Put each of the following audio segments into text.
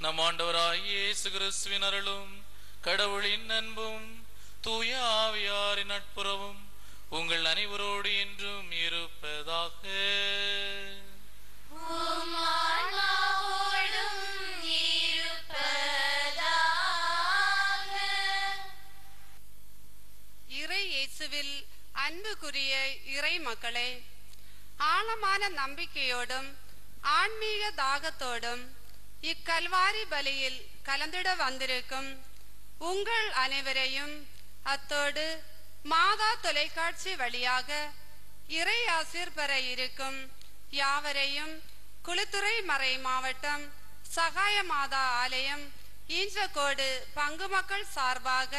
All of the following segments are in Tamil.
நம் ஆண்டவராகிய இயேசு கிறிஸ்துவின் அருளும் கடவுளின் அன்பும் தூய ஆவியாரின் நட்புறவும் உங்கள் அனைவரோடு என்றும் இருப்பதாக. இறை இயேசுவில் அன்புக்குரிய இறை மக்களே, ஆழமான நம்பிக்கையோடும் ஆன்மீக தாகத்தோடும் இக்கல்வாரி பலியில் கலந்திட வந்திருக்கும் உங்கள் அனைவரையும், அத்தோடு மாதா தொலைக்காட்சி வழியாக இறை ஆசீர் பெற இருக்கும் யாவரையும் குளித்துறை மறை மாவட்டம் சகாய மாதா ஆலயம் ஈஞ்சக்கோடு பங்கு மக்கள் சார்பாக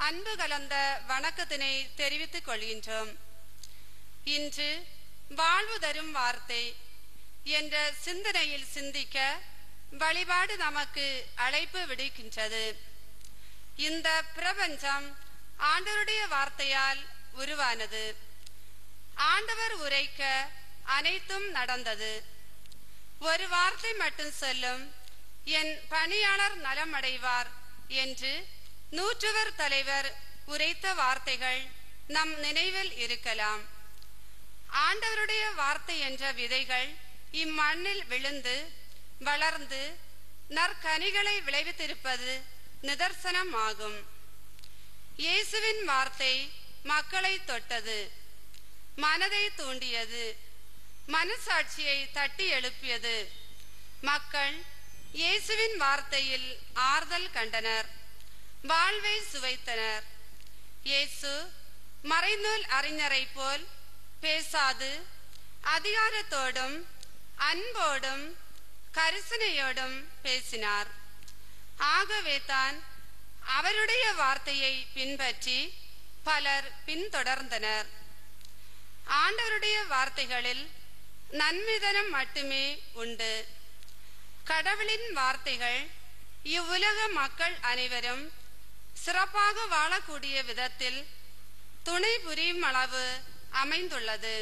அன்பு கலந்த வணக்கத்தினை தெரிவித்துக் கொள்கின்றோம். இன்று வாழ்வு தரும் வார்த்தை என்ற சிந்தனையில் சிந்திக்க வழிபாடு நமக்கு அழைப்பு விடுக்கின்றது. இந்த பிரபஞ்சம் ஆண்டவருடைய வார்த்தையால் உருவானது. ஆண்டவர் உரைக்க அனைத்தும் நடந்தது. ஒரு வார்த்தை மட்டும் சொல்லும், என் பணியாளர் நலமடைவார் என்று நூற்றுவர் தலைவர் உரைத்த வார்த்தைகள் நம் நினைவில் இருக்கலாம். ஆண்டவருடைய வார்த்தை என்ற விதைகள் இம்மண்ணில் விழுந்து வளர்ந்து நற்கனிகளை விளைவித்திருப்பது நிதர்சனம் ஆகும். இயேசுவின் வார்த்தை மக்களை தொட்டது, மனதை தூண்டியது, மனசாட்சியை தட்டி எழுப்பியது. மக்கள் இயேசுவின் வார்த்தையில் ஆறுதல் கண்டனர், வாழ்வை சுவைத்தனர். இயேசு மறைநூல் அறிஞரை போல் பேசாது அதிகாரத்தோடும் அன்போடும் கரிசனையோடும் பேசினார். ஆகவே தான் அவருடைய வார்த்தையை பின்பற்றி பலர் பின்தொடர்ந்தனர். ஆண்டவருடைய வார்த்தைகளில் நன்மைதனம் மட்டுமே உண்டு. கடவுளின் வார்த்தைகள் இவ்வுலக மக்கள் அனைவரும் சிறப்பாக வாழக்கூடிய விதத்தில் துணை புரியும் அளவு அமைந்துள்ளது.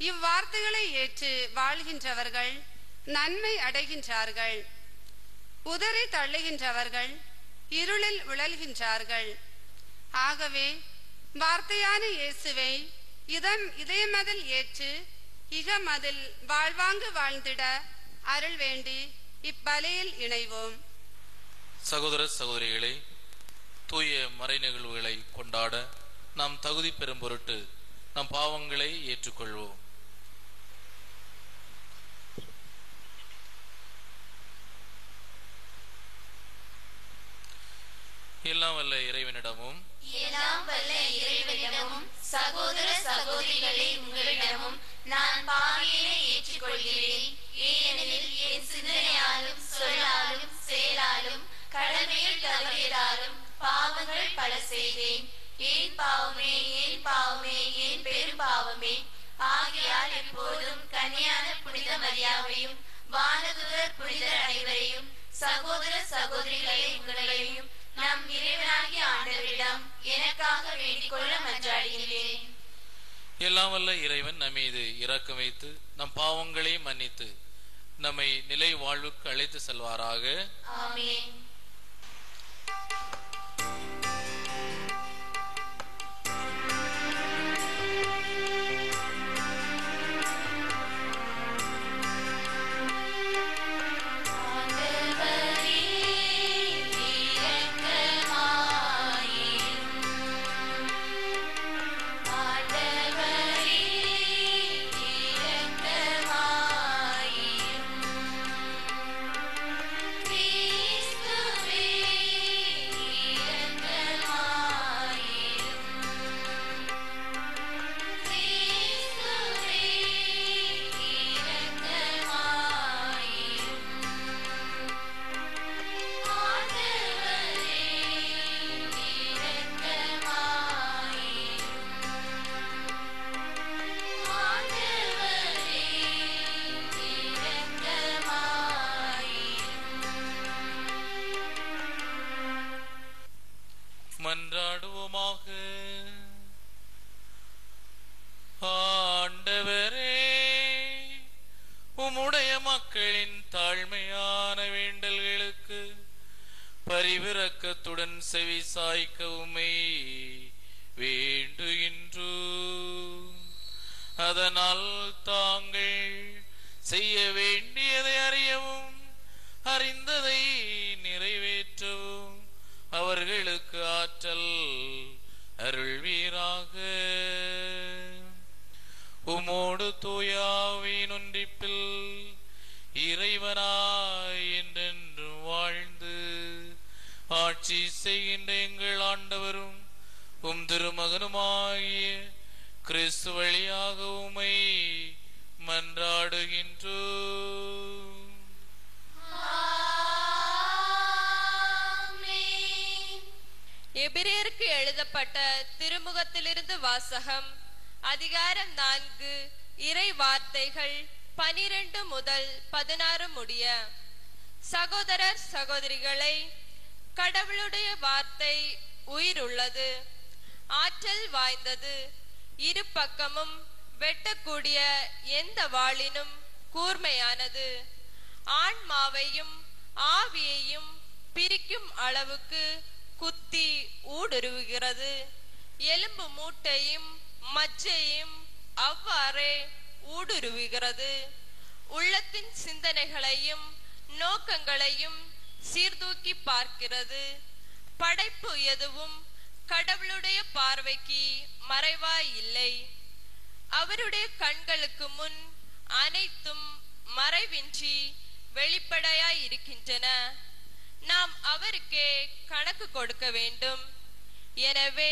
இவ்வார்த்தைகளை ஏற்று வாழ்கின்றவர்கள் நன்மை அடைகின்றார்கள். உதறி தள்ளுகின்றவர்கள் இருளில் உழல்கின்றார்கள். ஆகவே வார்த்தையான இயேசுவை இதயமதில் ஏற்று இகமதில் வாழ்வாங்கு வாழ்ந்திட அருள் வேண்டி இப்பலியில் இணைவோம். சகோதர சகோதரிகளே, தூய மறை நிகழ்வுகளை கொண்டாட நாம் தகுதி பெறும் பொருட்டு நம் பாவங்களை ஏற்றுக்கொள்வோம். எல்லாம் வல்ல இறைவனிடமும் சகோதர சகோதரிகளே உங்களிடமும் நான் பாவியனை ஏற்றுக்கொள்கிறேன். ஏனெனில் என் சிந்தனையாலும் சொல்லாலும் செயலாலும் கடமையில் தவறியதாலும் பாவங்கள் பல செய்தேன். ஏன் பாவமே, ஏன் பாவமே, ஏன் பெரும் பாவமே. ஆகையால் எப்போதும் கன்னியான புனித மரியாவையும் வானதுதர் புனிதர் அனைவரையும் சகோதர சகோதரிகளை உங்களையும் நம் இறைவனாகிய ஆண்டவரிடம் எனக்காக வேண்டிக் கொள்ள மன்றாடுகிறேன். எல்லாம் வல்ல இறைவன் நம் மீது இரக்கம் வைத்து நம் பாவங்களை மன்னித்து நம்மை நிலை வாழ்வுக்கு அழைத்து செல்வாராக. ஆமென். மன்றாடுவோமாக. ஆண்டவரே, உம்முடைய மக்களின் தாழ்மையான வேண்டல் தயவிரக்கத்துடன் செவி சாய்க்கவுமே வேண்டுகின்றோ. அதனால் தாங்கள் செய்ய வேண்டியதை அறியவும் அறிந்ததை நிறைவேற்றவும் அவர்களுக்கு ஆற்றல் அருள்வீராக. உமோடு தூயாவின் ஒன்றிப்பில் இறைவனாய் என்றென்றும் வாழ்ந்து ஆட்சி செய்கின்ற எங்கள் ஆண்டவரும் உம் திருமகனுமாகிய கிறிஸ்து வழியாக உம்மை மன்றாடுகின்றோ. எபிரேயருக்கு எழுதப்பட்ட திருமுகத்திலிருந்து வாசகம். அதிகாரம் 4, இறை வார்த்தைகள் 12 முதல் 16 முடிய. சகோதரர் சகோதரிகளை, கடவுளுடைய வார்த்தை உயிருள்ளது, ஆற்றல் வாய்ந்தது, இரு பக்கமும் வெட்டக்கூடிய எந்த வாளினும் கூர்மையானது, ஆன்மாவையும் ஆவியையும் பிரிக்கும் அளவுக்கு குத்தி ஊடுருவுகிறது, எலும்பு மூட்டையும் மஜ்ஜையும் அவ்வாறே ஊடுருவுகிறது, உள்ளத்தின் சிந்தனைகளையும் நோக்கங்களையும் சீர்தூக்கி பார்க்கிறது. படைப்பு எதுவும் கடவுளுடைய பார்வைக்கு மறைவாய் இல்லை. அவருடைய கண்களுக்கு முன் அனைத்தும் மறைவின்றி வெளிப்படையாய் இருக்கின்றன. நாம் அவருக்கே கணக்கு கொடுக்க வேண்டும். எனவே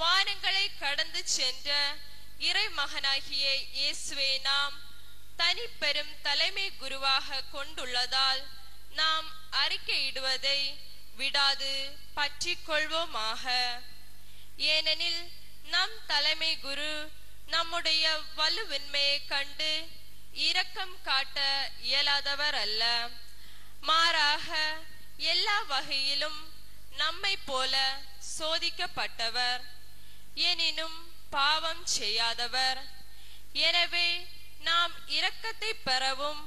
வானங்களை கடந்து சென்ற இறை மகனாகிய இயேசுவை நாம் தனி பெரும் தலைமை குருவாக கொண்டுள்ளதால் நாம் அறிக்கையிடுவதை விடாது பற்றி கொள்வோமாக. ஏனெனில் நம் தலைமை குரு நம்முடைய வலுவின்மையை கண்டு இரக்கம் காட்ட இயலாதவர் அல்ல. மாறாக எல்லா வகையிலும் நம்மை போல சோதிக்கப்பட்டவர், எனினும் பாவம் செய்யாதவர். எனவே நாம் இரக்கத்தை பெறவும்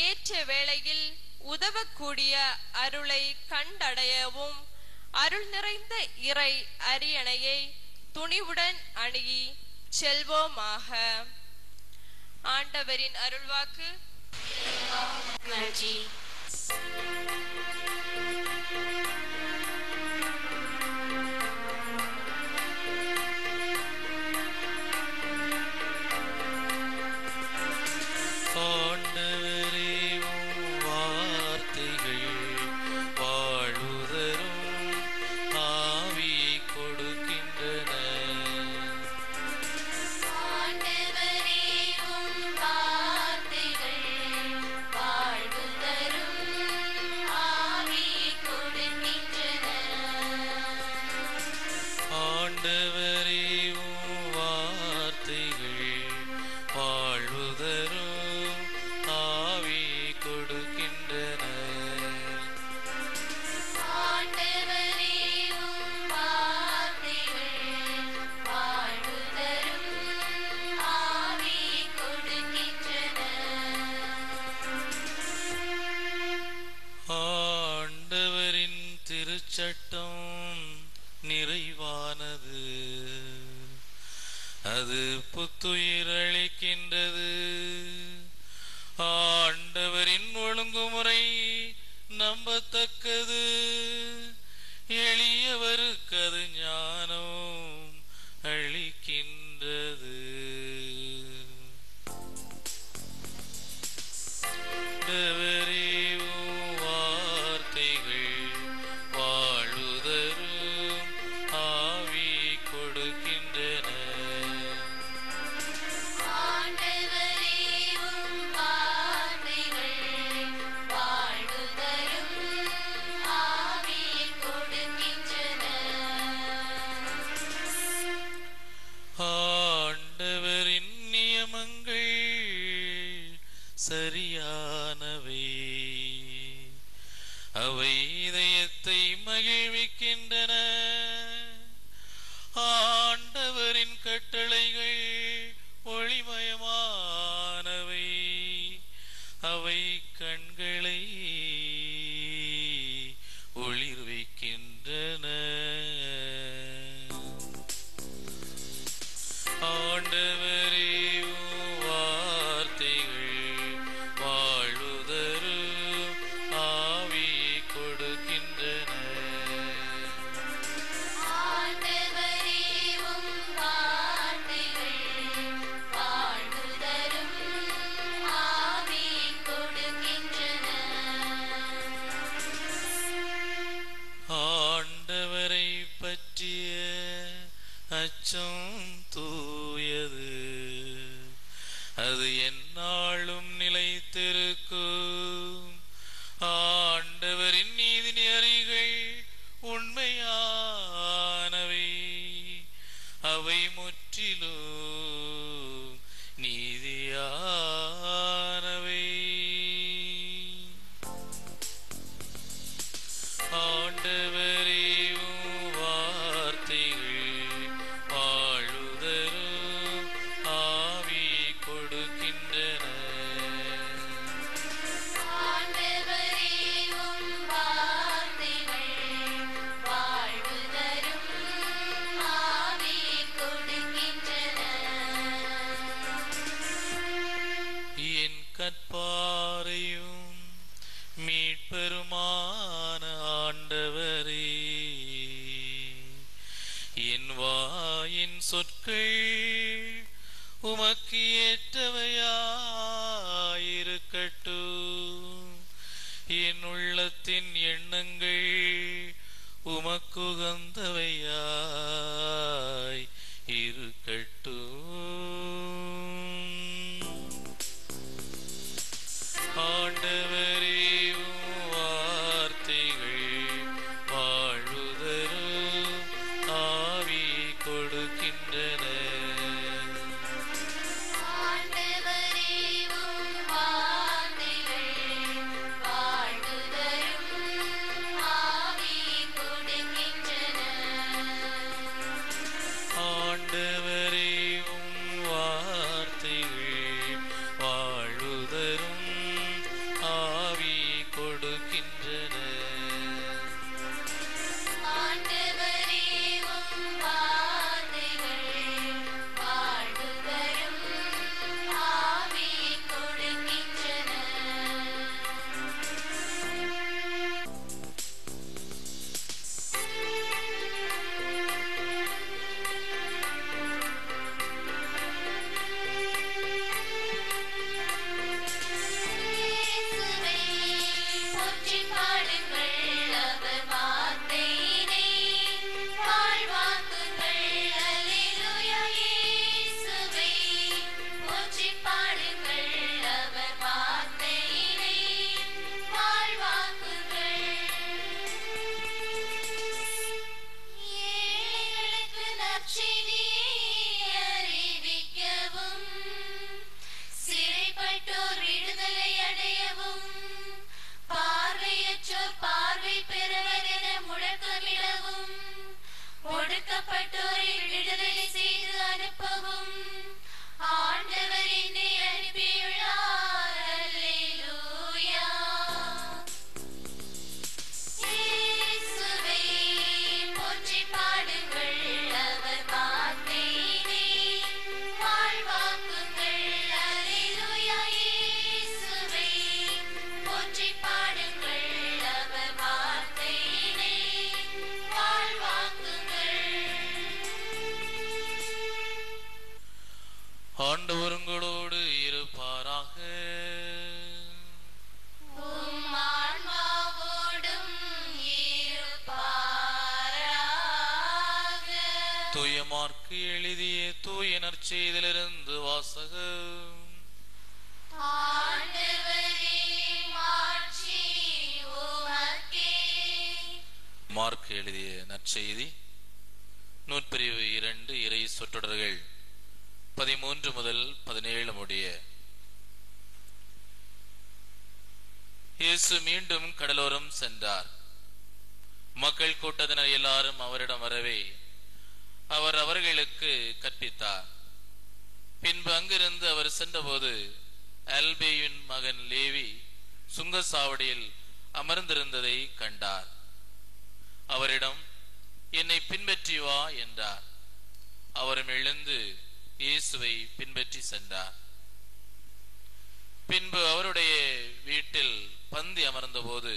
ஏற்ற வேளையில் உதவக்கூடிய அருளை கண்டடையவும் அருள் நிறைந்த இறை அரியணையை துணிவுடன் அணுகி செல்வோமாக. ஆண்டவரின் அருள்வாக்கு. நன்றி. சட்டம் நிறைவானது, அது புத்துயிர் அளிக்கின்றது. ஆண்டவரின் ஒழுங்குமுறை நம்பத்தக்கது, எளியவருக்கு அது ஞானம் அளிக்கின்றது. சரியானவை, அவை இதயத்தை மகிழ்விக்கின்றன. ஆண்டவரின் கட்டளைகள் ஒளிமயமானவை, அவை கண்களை ஒளிர்விக்கின்றன. மீட்பெருமான ஆண்டவரே, என் வாயின் சொற்கள் உமக்கு ஏற்றவையாயிருக்கட்டும், என் உள்ளத்தின் எண்ணங்கள் உமக்கு உகந்தவையாய் இருக்கட்டும். ஆண்டவரே, உம் வார்த்தைகள் வாழ்வுதரும் ஆவி கொடுக்கின்றன. ஆண்டவருங்களோடு இருப்பாராக. தூய மார்க்கு எழுதிய தூய நற்செய்தியிலிருந்து வாசகம். மார்க்கு எழுதிய நற்செய்தி நூற்பிரிவு 2 இறை சொற்றொடர்கள் 13 முதல் 17 முடிய. இயேசு மீண்டும் கடலோரம் சென்றார். மக்கள் கூட்டத்தினர் எல்லாரும் அவரிடம் வரவே அவர் அவர்களுக்கு கற்பித்தார். பின்பு அங்கிருந்து அவர் சென்றபோது அல்பேயின் மகன் லேவி சுங்கசாவடியில் அமர்ந்திருந்ததை கண்டார். அவரிடம், என்னை பின்பற்றி வா என்றார். அவரும் எழுந்து இயேசுவை பின்பற்றி சென்றார். பின்பு அவருடைய வீட்டில் பந்தி அமர்ந்தபோது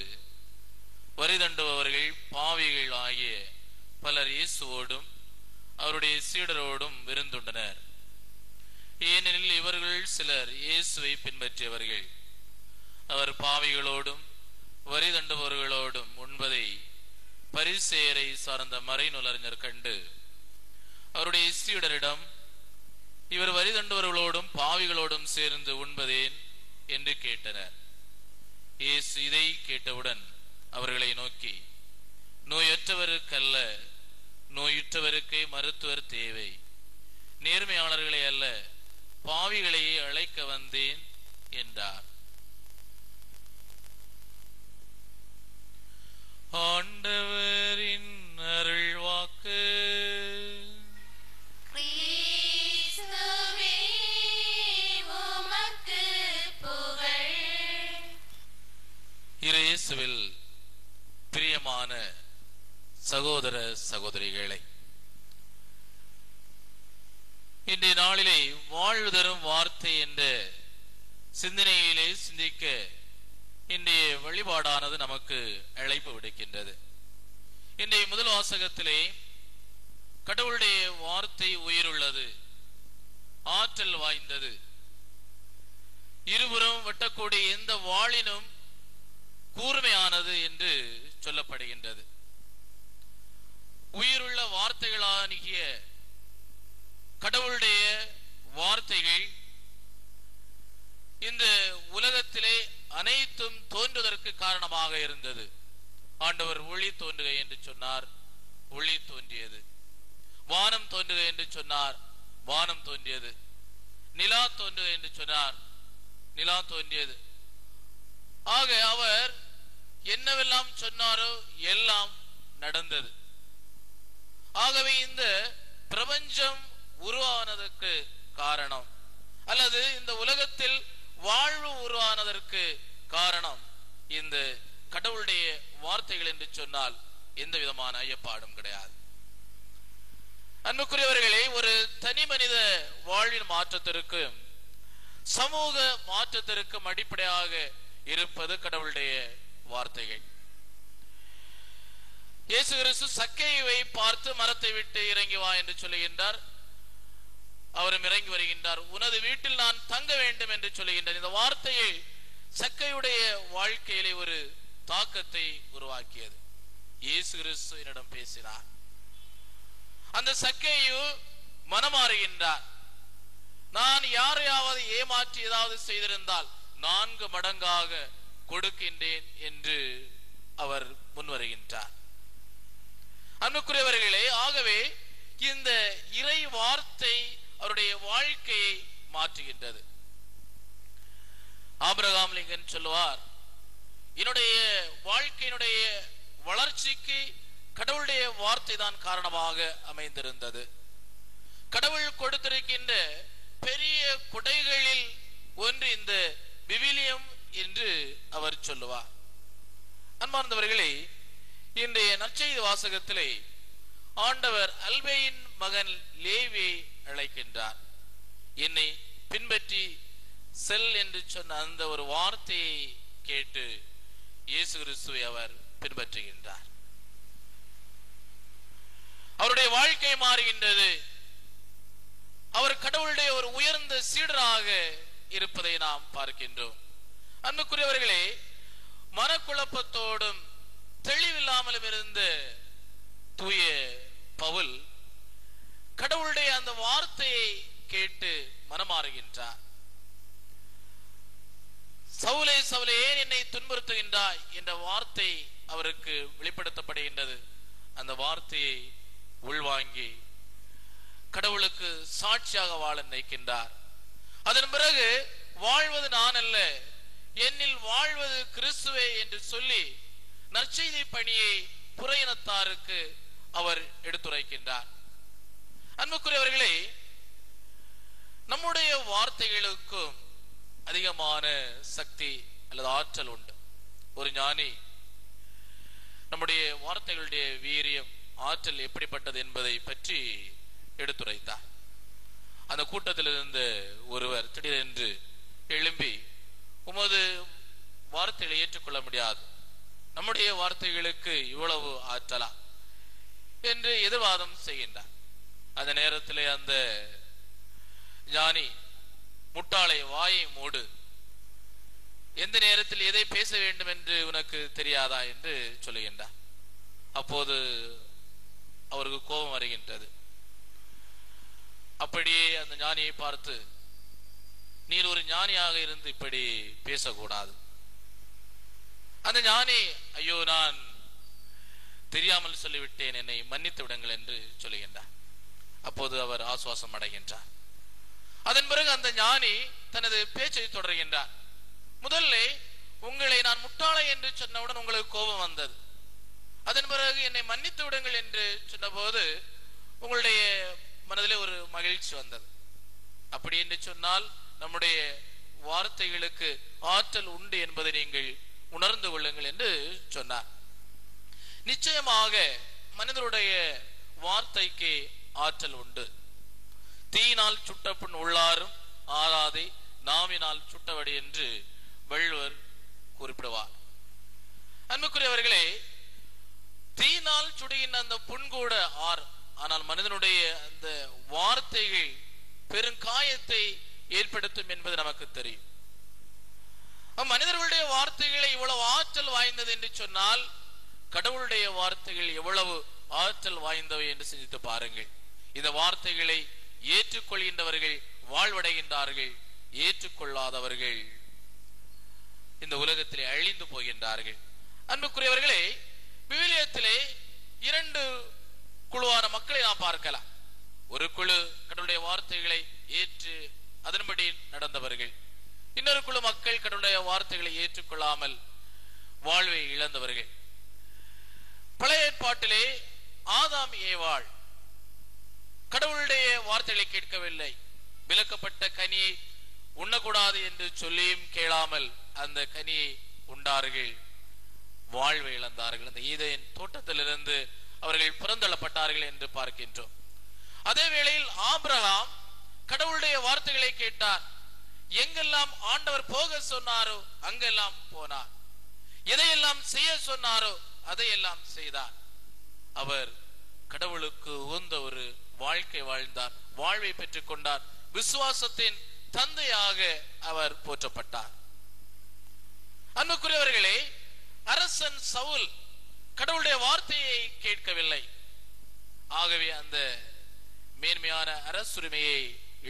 வரி தண்டுபவர்கள் பாவிகள் ஆகிய பலர் இயேசுவோடும் அவருடைய சீடரோடும் விருந்துண்டனர். ஏனெனில் இவர்கள் சிலர் இயேசுவை பின்பற்றியவர்கள். அவர் பாவிகளோடும் வரி தண்டுபவர்களோடும் உண்பதை பரிசேயரை சார்ந்த மறைநூலறிஞர் கண்டு அவருடைய சீடரிடம், இவர் வரி தண்டுபவர்களோடும் பாவிகளோடும் சேர்ந்து உண்பதேன் என்று கேட்டனர். இயேசு இதை கேட்டவுடன் அவர்களை நோக்கி, நோயற்றவருக்கல்ல, நோயுற்றவருக்கே மருத்துவர் தேவை. நேர்மையாளர்களை அல்ல, பாவிகளையே அழைக்க வந்தேன் என்றார். ஆண்டவரின் அருள்வாக்கு. இயேசுவில் பிரியமான சகோதர சகோதரிகளை, இன்றைய நாளிலே வாழ்வு தரும் வார்த்தை என்ற சிந்தனையிலே சிந்திக்க இன்றைய வழிபாடானது நமக்கு அழைப்பு விடுக்கின்றது. இன்றைய முதல் வாசகத்திலே கடவுளுடைய வார்த்தை உயிருள்ளது, ஆற்றல் வாய்ந்தது, இருபுறம் வெட்டக்கூடிய எந்த வாளினும் கூர்மையானது என்று சொல்லப்படுகின்றது. உயிருள்ள வார்த்தைகளாகிய கடவுளுடைய வார்த்தைகள் இந்த உலகத்திலே அனைத்தும் தோன்றுவதற்கு காரணமாக இருந்தது. ஆண்டவர் ஒளி தோன்றுக என்று சொன்னார், ஒளி தோன்றியது. வானம் தோன்றுக என்று சொன்னார், வானம் தோன்றியது. நிலா தோன்றுக என்று சொன்னார், நிலா தோன்றியது. ஆக அவர் என்னவெல்லாம் சொன்னாரோ எல்லாம் நடந்தது. ஆகவே இந்த பிரபஞ்சம் உருவானதற்கு காரணம், அல்லது இந்த உலகத்தில் வாழ்வு உருவானதற்கு காரணம் இந்த கடவுளுடைய வார்த்தைகள் என்று சொன்னால் எந்த விதமான ஐயப்பாடும் கிடையாது. அன்புக்குரியவர்களே, ஒரு தனி மனித வாழ்வின் மாற்றத்திற்கும் சமூக மாற்றத்திற்கும் அடிப்படையாக இருப்பது கடவுளுடைய வார்த்தைகள். இயேசு கிறிஸ்து சக்கேயுவை பார்த்து மரத்தை விட்டு இறங்கி வா என்று சொல்லுகின்றார். அவரும் இறங்கி வருகின்றார். உனது வீட்டில் நான் தங்க வேண்டும் என்று சொல்லுகின்றார். இந்த வார்த்தையை சக்கையுடைய வாழ்க்கையிலே ஒரு தாக்கத்தை உருவாக்கியது. இயேசு கிறிஸ்து என்னிடம் பேசினார். அந்த சக்கேயு மனமாறுகின்றார். நான் யாரையாவது ஏமாற்றி ஏதாவது செய்திருந்தால் 4 மடங்காக கொடுக்கின்றேன் என்று அவர் முன்வருகின்றார். அன்புக்குரியவர்களே, ஆகவே இந்த இறை வார்த்தை அவருடைய வாழ்க்கையை மாற்றுகின்றது. ஆபிரகாம் லிங்கன் சொல்லுவார், என்னுடைய வாழ்க்கையினுடைய வளர்ச்சிக்கு கடவுளுடைய வார்த்தை தான் காரணமாக அமைந்திருந்தது. கடவுள் கொடுத்திருக்கின்ற பெரிய கொடைகளில் ஒன்று இந்த விவிலியம் என்று அவர் சொல்லுவார். அன்பார்ந்தவர்களே, இன்றைய நற்செய்தி வாசகத்திலே ஆண்டவர் அல்பேயின் மகன் லேவியை அழைக்கின்றார். என்னை பின்பற்றி செல் என்று சொன்ன அந்த ஒரு வார்த்தையை கேட்டு இயேசு கிறிஸ்துவை அவர் பின்பற்றுகின்றார். அவருடைய வாழ்க்கை மாறுகின்றது. அவர் கடவுளுடைய ஒரு உயர்ந்த சீடராக இருப்பதை நாம் பார்க்கின்றோம். அன்புக்குரியவர்களே, மனக்குழப்பத்தோடும் தெளிவில்லாமலும் இருந்த தூய பவுல் கடவுளுடைய அந்த வார்த்தையை கேட்டு மனமாறுகின்றார். சவுலே சவுலே ஏன் என்னை துன்புறுத்துகின்றாய் என்ற வார்த்தை அவருக்கு வெளிப்படுத்தப்படுகின்றது. அந்த வார்த்தையை உள்வாங்கி கடவுளுக்கு சாட்சியாக வாழ நினைக்கின்றார். அதன் பிறகு வாழ்வது நான் அல்ல, என்னில் வாழ்வது கிறிஸ்துவே என்று சொல்லி நற்செய்தி பணியை புற இனத்தாருக்கு அவர் எடுத்துரைக்கின்றார். அன்புக்குரியவர்களே, நம்முடைய வார்த்தைகளுக்கும் அதிகமான சக்தி அல்லது ஆற்றல் உண்டு. ஒரு ஞானி நம்முடைய வார்த்தைகளுடைய வீரியம், ஆற்றல் எப்படிப்பட்டது என்பதை பற்றி எடுத்துரைத்தார். அந்த கூட்டத்தில் இருந்த ஒருவர் திடீரென்று எழும்பி, உமது வார்த்தைகளை ஏற்றுக்கொள்ள முடியாது, நம்முடைய வார்த்தைகளுக்கு இவ்வளவு ஆற்றலா என்று எதிர்வாதம் செய்கின்றார். அந்த நேரத்திலே அந்த ஞானி, முட்டாளை வாயை மூடு, எந்த நேரத்தில் எதை பேச வேண்டும் என்று உனக்கு தெரியாதா என்று சொல்லுகின்றார். அப்போது அவருக்கு கோபம் வருகின்றது. அப்படியே அந்த ஞானியை பார்த்து, நீர் ஒரு ஞானியாக இருந்து இப்படி பேசக்கூடாது. அந்த ஞானி, ஐயோ நான் தெரியாமல் சொல்லிவிட்டேன், என்னை மன்னித்து விடுங்கள் என்று சொல்லுகின்றார். அப்போது அவர் ஆசுவாசம் அடைகின்றார். அதன் பிறகு அந்த ஞானி தனது பேச்சை தொடர்கின்றார். முதல்ல உங்களை நான் முட்டாளை என்று சொன்னவுடன் உங்களுக்கு கோபம் வந்தது. அதன் பிறகு என்னை மன்னித்து விடுங்கள் என்று சொன்னபோது உங்களுடைய மனதிலே ஒரு மகிழ்ச்சி வந்தது. அப்படி என்று சொன்னால் நம்முடைய வார்த்தைகளுக்கு ஆற்றல் உண்டு என்பதை நீங்கள் உணர்ந்து கொள்ளுங்கள் என்று சொன்னார். நிச்சயமாக மனிதனுடைய வார்த்தைக்கு ஆற்றல் உண்டு. தீயினால் சுட்டப்புண் உள்ளாரும் ஆறாதே நாவினால் சுட்டவடி என்று வள்ளுவர் குறிப்பிடுவார். அன்புக்குரியவர்களே, தீனால் சுடுகின்ற அந்த புண்கூட ஆர், ஆனால் மனிதனுடைய அந்த வார்த்தைகள் பெருங்காயத்தை ஏற்படுத்தும் என்பது நமக்கு தெரியும். மனிதர்களுடைய வார்த்தைகளை இவ்வளவு ஆற்றல் வாய்ந்தது என்று சொன்னால் கடவுளுடைய வார்த்தைகள் எவ்வளவு ஆற்றல் வாய்ந்தவை என்று சிந்தித்து பாருங்கள். இந்த வார்த்தைகளை ஏற்றுக்கொள்கின்றவர்கள் வாழ்வடைகின்றார்கள், ஏற்றுக்கொள்ளாதவர்கள் இந்த உலகத்திலே அழிந்து போகின்றார்கள். அன்புக்குரியவர்களே, விவிலியத்திலே 2 குழுவான மக்களை நாம் பார்க்கலாம். ஒரு குழு கடவுளுடைய வார்த்தைகளை ஏற்று அதன்படி நடந்தவர்கள், இன்னொரு குழு மக்கள் கடவுளுடைய வார்த்தைகளை ஏற்றுக்கொள்ளாமல் வாழ்வை இழந்தவர்கள். பழைய ஏற்பாட்டிலே ஆதாம் ஏவாள் கடவுளுடைய வார்த்தைகளை கேட்கவில்லை. விலக்கப்பட்ட கனியை உண்ணக்கூடாது என்று சொல்லியும் கேளாமல் அந்த கனியை உண்டார்கள், வாழ்வை இழந்தார்கள். அந்த ஈதேன் தோட்டத்திலிருந்து அவர்கள் புறந்தள்ளப்பட்டார்கள் என்று பார்க்கின்றோம். அதே வேளையில் ஆபிரகாம் கடவுளுடைய வார்த்தைகளை கேட்டார். எங்கெல்லாம் ஆண்டவர் போக சொன்னாரோ அங்கெல்லாம் போனார். எதையெல்லாம் செய்ய சொன்னாரோ அதையெல்லாம் செய்தார். அவர் கடவுளுக்கு உகந்த ஒரு வாழ்க்கை வாழ்ந்தார், வாழ்வை பெற்றுக் கொண்டார். விசுவாசத்தின் தந்தையாக அவர் போற்றப்பட்டார். அன்புக்குரியவர்களே, அரசன் சவுல் கடவுளுடைய வார்த்தையை கேட்கவில்லை. ஆகவே அந்த மேன்மையான அரசுரிமையை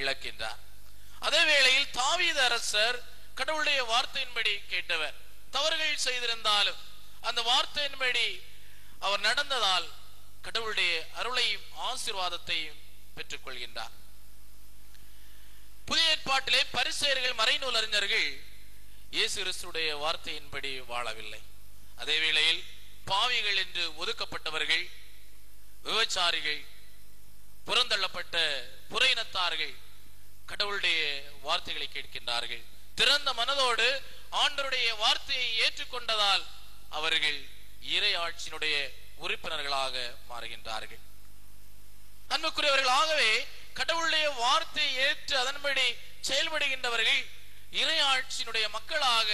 இழக்கின்றார். அதே வேளையில் தாவீது அரசர் கடவுளுடைய வார்த்தையின்படி கேட்டவர். தவறுகள் செய்திருந்தாலும் அந்த வார்த்தையின்படி அவர் நடந்ததால் கடவுளுடைய அருளையும் ஆசீர்வாதத்தையும் பெற்றுக் கொள்கின்றார். புதிய ஏற்பாட்டிலே பரிசேயர்கள், மறைநூல் அறிஞர்கள் இயேசு கிறிஸ்துடைய வார்த்தையின்படி வாழவில்லை. அதே வேளையில் பாவிகள் என்று ஒதுக்கப்பட்டவர்கள், விபச்சாரிகள், புறந்தள்ளப்பட்ட புற இனத்தார்கள் கடவுளுடைய வார்த்தைகளை கேட்கின்றார்கள். திறந்த மனதோடு ஆண்டவருடைய வார்த்தையை ஏற்றுக்கொண்டதால் அவர்கள் இறை ஆட்சியினுடைய உறுப்பினர்களாக மாறுகின்றார்கள். அன்புக்குரியவர்கள், ஆகவே கடவுளுடைய வார்த்தையை ஏற்று அதன்படி செயல்படுகின்றவர்கள் இறை ஆட்சியினுடைய மக்களாக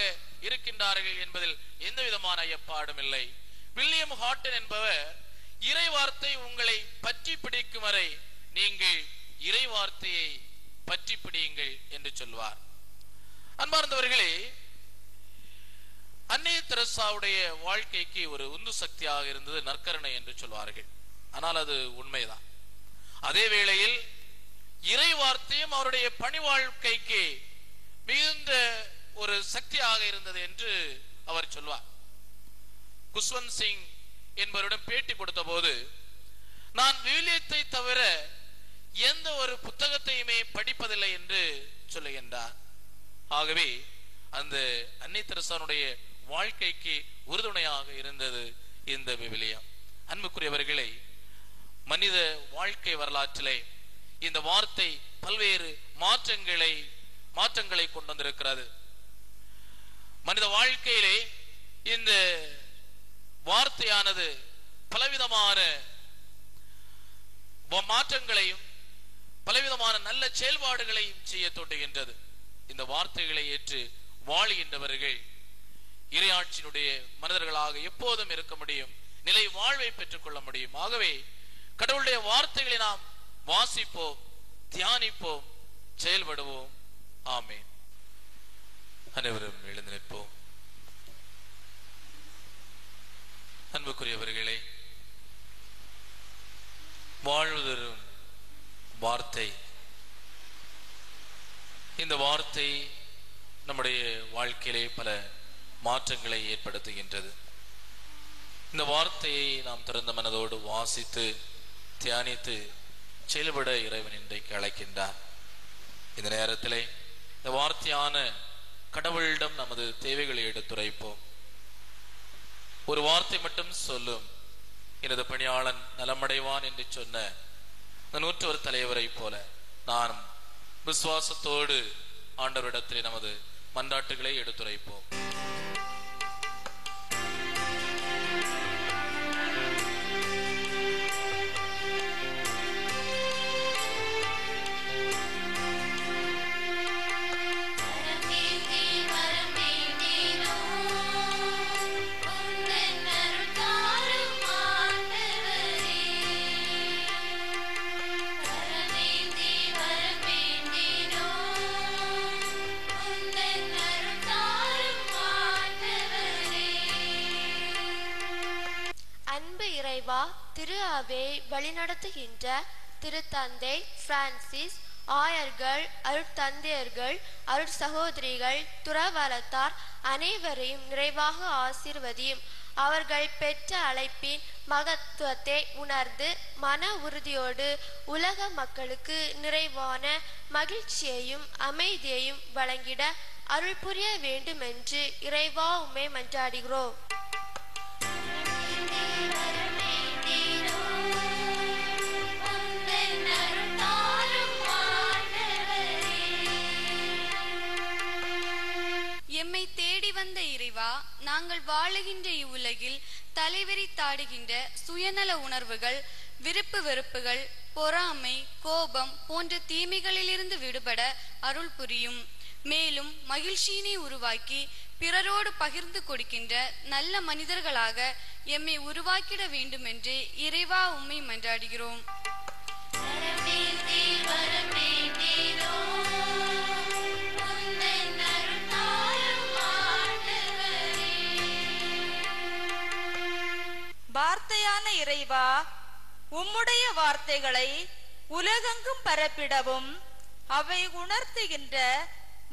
இருக்கின்றார்கள் என்பதில் எந்த விதமான ஐயப்பாடும் இல்லை. வில்லியம் ஹாட்டன் என்பவர் இறை வார்த்தை உங்களை பற்றி பிடிக்கும் வரை நீங்கள் இறை வார்த்தையை பற்றி பிடியுங்கள் என்று சொல்வார். அன்பார்ந்தவர்களே, அன்னை தெரசாவுடைய வாழ்க்கைக்கு ஒரு உந்து சக்தியாக இருந்தது நற்கருணை என்று சொல்வார்கள். ஆனால் அது உண்மைதான். அதே வேளையில் இறை வார்த்தையும் அவருடைய பணி வாழ்க்கைக்கு மிகுந்த ஒரு சக்தியாக இருந்தது என்று அவர் சொல்வார். குஷ்வந்த் சிங் என்பவரிடம் பேட்டி கொடுத்த போது, நான் விவிலியத்தை தவிர எந்த ஒரு புத்தகத்தையுமே படிப்பதில்லை என்று சொல்லுகின்றார். ஆகவே அந்த அன்னை தெரசாவுடைய வாழ்க்கைக்கு உறுதுணையாக இருந்தது இந்த விவிலியம். அன்புக்குரியவர்களை, மனித வாழ்க்கை வரலாற்றிலே இந்த வார்த்தை பல்வேறு மாற்றங்களை கொண்டு வந்திருக்கிறது. மனித வாழ்க்கையிலே இந்த வார்த்தையானது பலவிதமான மாற்றங்களையும் பலவிதமான நல்ல செயல்பாடுகளையும் செய்ய தோன்றுகின்றது. இந்த வார்த்தைகளை ஏற்று வாழுகின்றவர்கள் இறையாட்சியினுடைய மனிதர்களாக எப்போதும் இருக்க முடியும், நிலை வாழ்வை பெற்றுக் கொள்ள முடியும். ஆகவே கடவுளுடைய வார்த்தைகளை நாம் வாசிப்போம், தியானிப்போம், செயல்படுவோம். ஆமென். அனைவரும் எழுந்து நிற்போம். அன்புக்குரியவர்களே, வாழ்வதரும் வார்த்தை, இந்த வார்த்தை நம்முடைய வாழ்க்கையிலே பல மாற்றங்களை ஏற்படுத்துகின்றது. இந்த வார்த்தையை நாம் திறந்த மனதோடு வாசித்து தியானித்து செயல்பட இறைவன் இன்றைக்கு அழைக்கின்றார். இந்த நேரத்திலே இந்த வார்த்தையான கடவுளிடம் நமது தேவைகளை எடுத்துரைப்போம். ஒரு வார்த்தை மட்டும் சொல்லும், எனது பணியாளன் நலமடைவான் என்று சொன்ன அந்த 101 தலைவரை போல நாம் விசுவாசத்தோடு ஆண்டவரிடத்திலே நமது மன்றாட்டுகளை எடுத்துரைப்போம். வரமேந்தேனோ இறைவா, திரு அவையை வழிநடத்துகின்ற திருத்தந்தை பிரான்சிஸ், ஆயர்கள், அருட்தந்தையர்கள், அருட் சகோதரிகள், துறவறத்தார் அனைவரையும் நிறைவாக ஆசீர்வதியும். அவர்கள் பெற்ற அழைப்பின் மகத்துவத்தை உணர்ந்து மன உறுதியோடு உலக மக்களுக்கு நிறைவான மகிழ்ச்சியையும் அமைதியையும் வழங்கிட அருள் புரிய வேண்டும் என்று இறைவா உம்மை மன்றாடுகிறோம். எம்மை தேடி வந்த இறைவா, நாங்கள் வாழுகின்ற இவ்வுலகில் தலைவெறி தாடுகின்ற சுயநல உணர்வுகள், விருப்பு வெறுப்புகள், பொறாமை, கோபம் போன்ற தீமைகளிலிருந்து விடுபட அருள் புரியும். மேலும் மகிழ்ச்சியினை உருவாக்கி பிறரோடு பகிர்ந்து கொடுக்கின்ற நல்ல மனிதர்களாக எம்மை உருவாக்கிட வேண்டும் என்று இறைவா உம்மை மன்றாடுகிறோம். வார்த்தையான இறைவா, உம்முடைய வார்த்தைகளை உலகெங்கும் பரப்பிடவும் அவை உணர்த்துகின்ற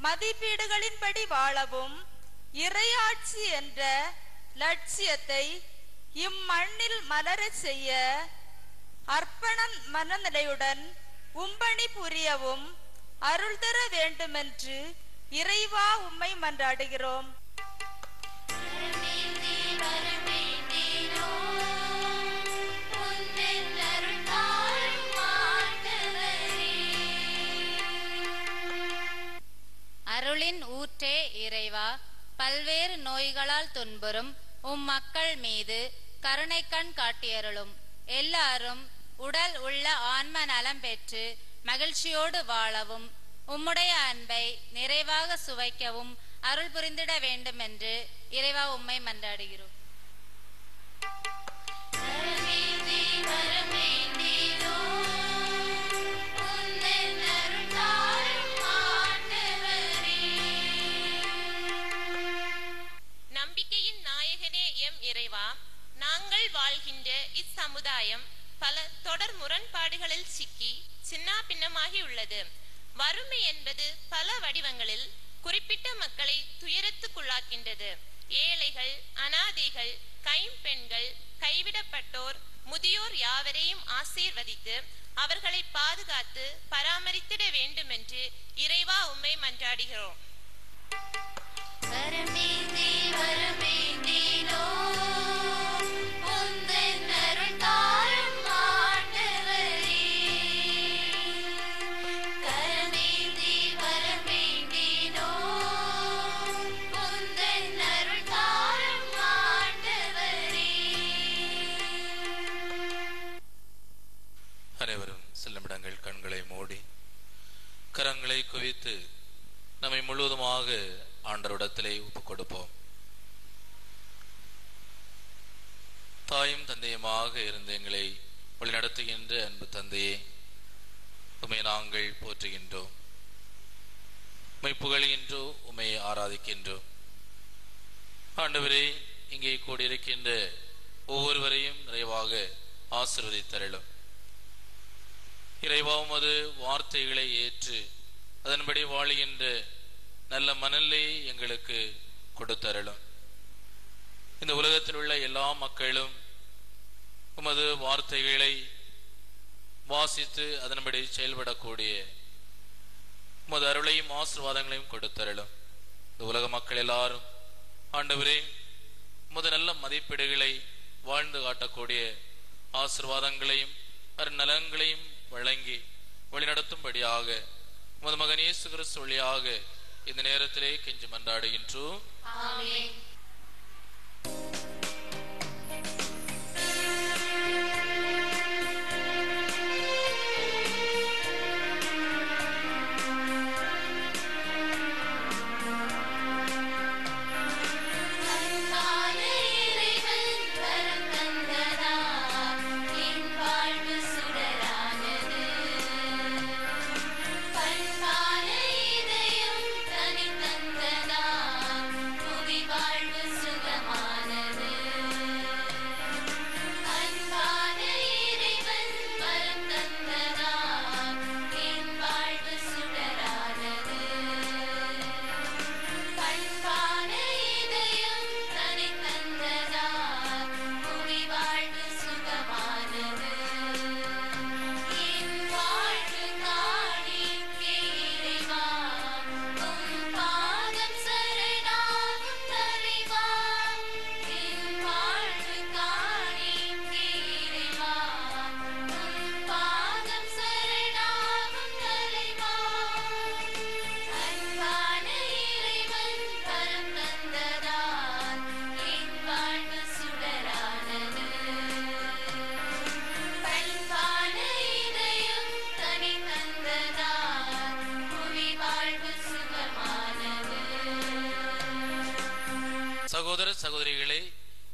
மதிப்பீடுகளின்படி வாழவும் இறையாட்சி என்ற லட்சியத்தை இம்மண்ணில் மலரச் செய்ய அர்ப்பண மனநிலையுடன் உம்பணி புரியவும் அருள் தர வேண்டுமென்று இறைவா உம்மை மன்றாடுகிறோம். அருளின் ஊற்றே இறைவா, பல்வேறு நோய்களால் துன்புறும் உம் மக்கள் மீது கருணை கண் காட்டியருளும். எல்லாரும் உடல் உள்ள ஆன்ம நலம் பெற்று மகிழ்ச்சியோடு வாழவும் உம்முடைய அன்பை நிறைவாக சுவைக்கவும் அருள் புரிந்திட வேண்டும் என்று இறைவா உம்மை மன்றாடுகிறோம். நம்பிக்கையின் நாயகனே எம் இறைவா, நாங்கள் வாழ்கின்ற இச்சமுதாயம் பல தொடர் முரண்பாடுகளில் சிக்கி சின்னா பின்னமாகி உள்ளது. வறுமை என்பது பல வடிவங்களில் குறிப்பிட்ட மக்களை துயரத்துக்குள்ளாக்கின்றது. ஏழைகள், அனாதைகள், கைம்பெண்கள், கைவிடப்பட்டோர், முதியோர் யாவரையும் ஆசீர்வதித்து அவர்களை பாதுகாத்து பராமரித்திட வேண்டும் என்று இறைவா உம்மை மன்றாடுகிறோம். அனைவரும் செல்லுமிடங்கள் கண்களை மூடி கரங்களை குவித்து நம்மை முழுவதுமாக ஆண்டவரிடத்திலே ஒப்புக் கொடுப்போம். தாயும் தந்தையுமாக இருந்த எங்களை வழிநடத்துகின்ற அன்பு தந்தையே, உம்மை நாங்கள் போற்றுகின்றோம், உம்மை புகழ்கின்றோம், உம்மை ஆராதிக்கின்றோம். ஆண்டவரே, இங்கே கூடியிருக்கின்ற ஒவ்வொருவரையும் நிறைவாக ஆசீர்வதித்தருளும். இறைவா, உமது வார்த்தைகளை ஏற்று அதன்படி வாழுகின்ற நல்ல மனநிலையை எங்களுக்கு கொடுத்தருளும். இந்த உலகத்தில் உள்ள எல்லா மக்களும் உமது வார்த்தைகளை வாசித்து அதன்படி செயல்படக்கூடிய உமது அருளையும் ஆசீர்வாதங்களையும் கொடுத்தருளும். இந்த உலக மக்கள் எல்லாரும் ஆண்டவரே, உமது நல்ல மதிப்பீடுகளை வாழ்ந்து காட்டக்கூடிய ஆசீர்வாதங்களையும் அருநலங்களையும் வழங்கி வழிநடத்தும்படியாக உமது மகன் இயேசு கிறிஸ்து வழியாக இந்த நேரத்திலே கெஞ்சி மன்றாடுகின்றோம். ஆமென். வாழ்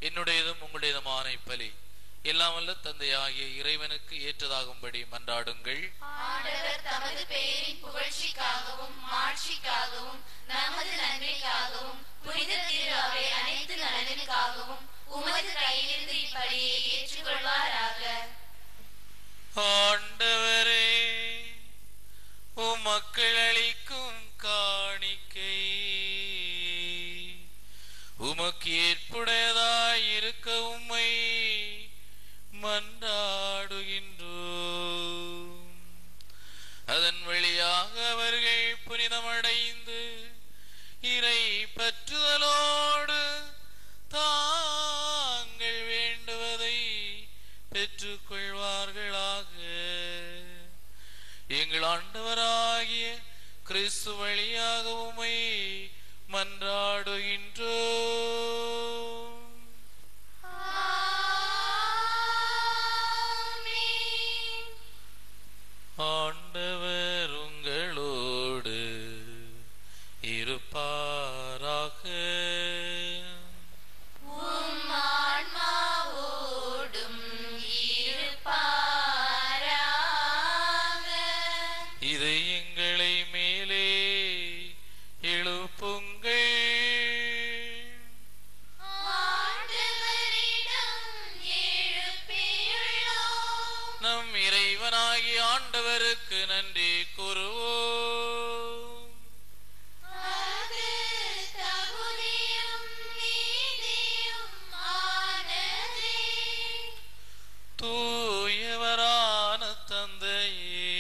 என்னுடையதும் உங்களுடையதுமான இப்பலி எல்லாம் வல்ல தந்தையாகிய இறைவனுக்கு ஏற்றதாகும்படி மன்றாடுங்கள். ஆண்டவர் தமது பெயரின் புகழ்ச்சிக்காகவும் மாட்சிக்காகவும் நமது நன்மைக்காகவும் புனித திரு அவை அனைத்து நலனுக்காகவும் உமது கையிலிருந்து இப்படியை ஏற்றுக்கொள்வாராக. ஆண்டவரே, உம் மக்கள் அளிக்கும் காணிக்கை உமக்கு ஏற்புடையதாய் இருக்க உம்மை மன்றாடுகின்றோம். அதன் வழியாக அவர்கள் புனிதமடைந்து இறை பற்றுதலோடு தாங்கள் வேண்டுவதை பெற்றுக் கொள்வார்களாக. எங்கள் ஆண்டவராகிய கிறிஸ்து வழியாக உம்மை மன்றாடுகின்றோம். ஆண்டவர் உங்களோடு இருப்பாராக. உம் ஆன்மாவோடும் இருப்பாராக. இதை எங்களை மேலே எழுப்புங்கள். நம் இறைவனாகிய ஆண்டவருக்கு நன்றி கூறுவோம். தூயவரான தந்தையே,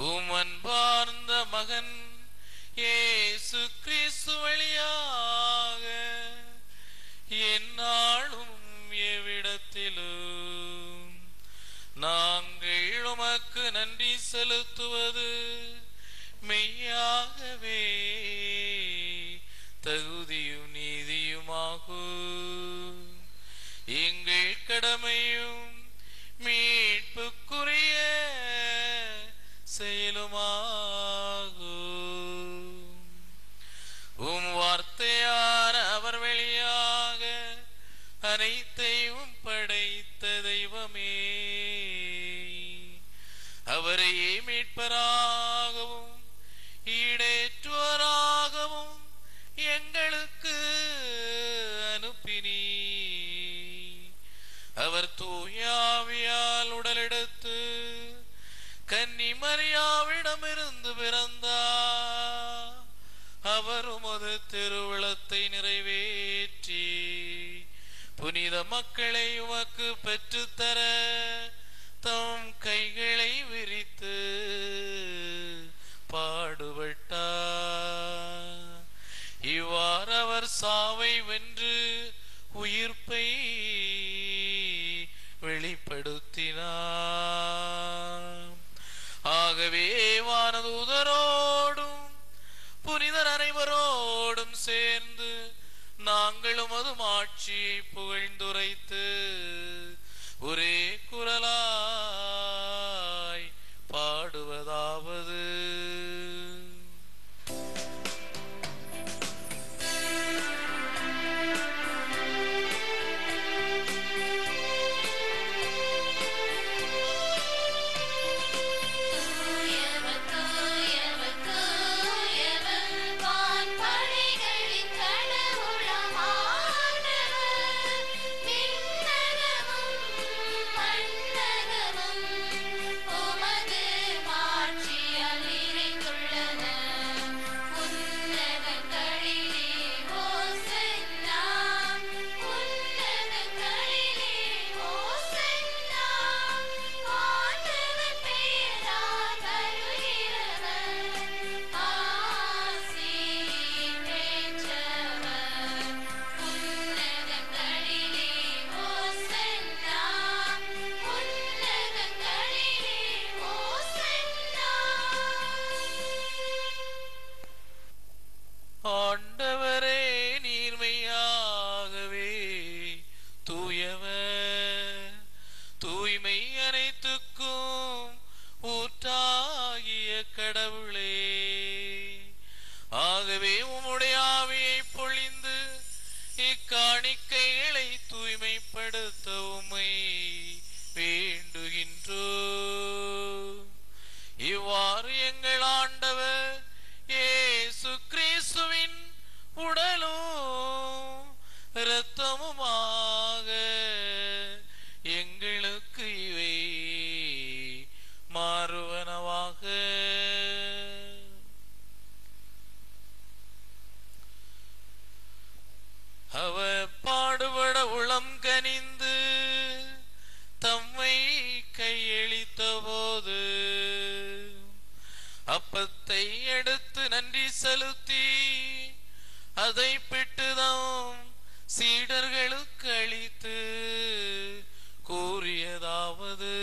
உம் அன்பார்ந்த மகன் இயேசு கிறிஸ்து வழியாக எந்நாளும் எவ்விடத்திலும் நாங்கள் உமக்கு நன்றி செலுத்துவது மெய்யாகவே தகுதியும் நீதியுமாகும். எங்கள் கடமையும் மீட்புக்குரிய செயலுமாகும். உம் வார்த்தையான அவர் வழியாக அனைத்தையும் படைத்த தெய்வமே, அவரையே மீட்பராகவும் ஈடேற்றுவராகவும் எங்களுக்கு அனுப்பினீ. அவர் தூயாவியால் உடலெடுத்து கன்னி மரியாவிடமிருந்து பிறந்தார். அவர் உமது திருவுளத்தை நிறைவேற்றி புனித மக்களை உமக்கு பெற்றுத்தர தம் கைகளை விரித்து பாடுபட்டார். இவ்வாறு அவர் சாவை வென்று உயிர்ப்பை வெளிப்படுத்தினார். ஆகவே வானதூதரோடும் புனிதர் அனைவரோடும் சேர்ந்து நாங்களும் அது ஆட்சியை புகழ்ந்துரைத்து ஒரே குரலாய் பாடுவதாவது: மன்னகமும் காணிக்கைகளை தூய்மைப்படுத்த உம்மை வேண்டுகின்றோ. இவ்வாறு எங்கள் ஆண்டவர் இயேசு கிறிஸ்துவின் உடலும் இரத்தமுமாக எங்களுக்கு இவை மாறுவனவாக. அவர் பாடுபட உளம் கனிந்து தம்மை கையளித்த போது அப்பத்தை எடுத்து நன்றி செலுத்தி அதை பிட்டுதாம் சீடர்களுக்கு அளித்து கூறியதாவது,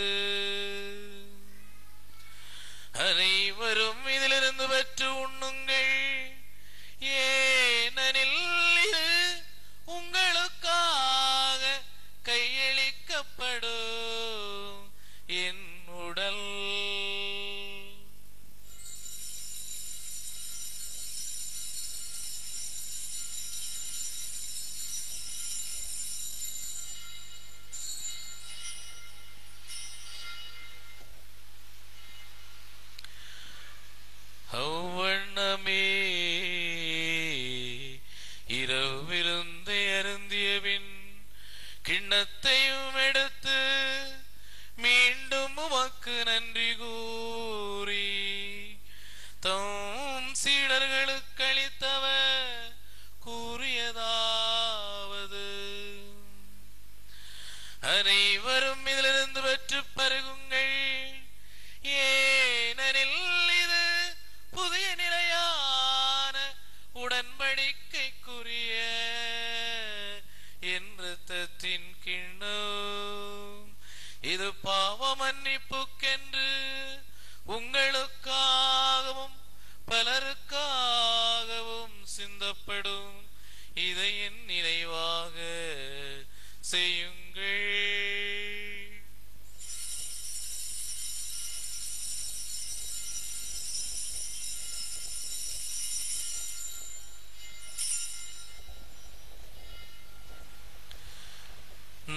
அனைவரும் இதிலிருந்து பெற்று உண்ணுங்கள், ஏனெனில் இது உங்களுக்காக கையளிக்கப்படும் என் உடல். அவ்வண்ணமே இரவிருந்தை அருந்தியபின் கிண்ணத்தையும் எடுத்து மீண்டும் உமக்கு நன்றி கூறி தம் சீடர்களுக்கு அளித்தவர் கூறியதாவது, அனைவரும் இதிலிருந்து பெற்று பருகுங்கள், ஏனெனில் இது புதிய நிலையான உடன்படிக்கைக்குரிய என் இரத்தத்தின் கிண்ணம். இது பாவ மன்னிப்புக்கென்று உங்களுக்காகவும் பலருக்காகவும் சிந்தப்படும். இதை என் நினைவாக செய்யுங்கள்.